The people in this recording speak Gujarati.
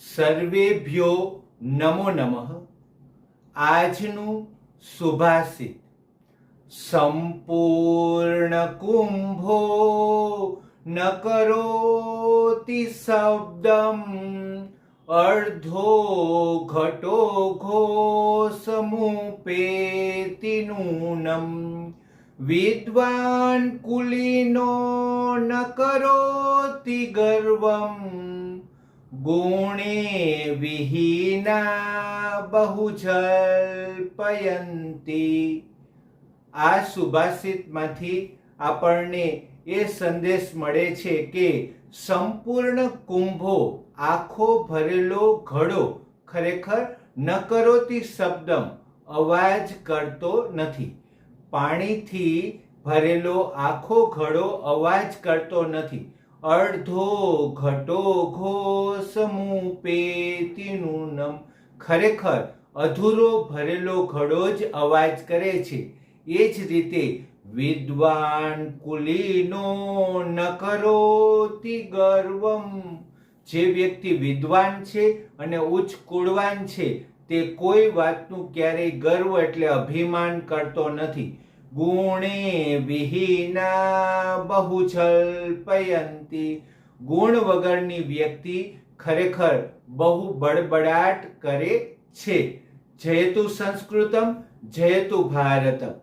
સર્વેભ્યો નમો નમઃ. આજનું સુભાષિત: સંપૂર્ણ કુંભો ન કરોતિ શબ્દમ, અર્ધો ઘટો ઘોષમુપેતિ નૂનમ. વિદ્વાન કુલીનો ન કરોતિ ગર્વમ, ગુણે વિહીના બહુજલ્પયંતી. આ સુભાષિતમાંથી આપણને એ સંદેશ મળે છે કે સંપૂર્ણ કુંભો, આખો ભરેલો ઘડો, ખરેખર ન કરોતિ શબ્દમ, અવાજ કરતો નથી. પાણીથી ભરેલો આખો ઘડો અવાજ કરતો નથી. અર્ધો ઘટો ઘોષમુપેતિ નૂનમ, ખરેખર અધૂરો ભરેલો ઘડો જ અવાજ કરે છે. એ જ રીતે વિદ્વાન કુલીનો ન કરોતિ ગર્વમ, જે વ્યક્તિ વિદ્વાન છે અને ઉચ્ચ કુળવાન છે તે કોઈ વાતનું ક્યારેય ગર્વ એટલે અભિમાન કરતો નથી. ગુણે વિહીના બહુજલ્પયંતી, ગુણ વગરની વ્યક્તિ ખરેખર બહુ બડબડાટ કરે છે. જયતુ સંસ્કૃતમ, જયતુ ભારતમ.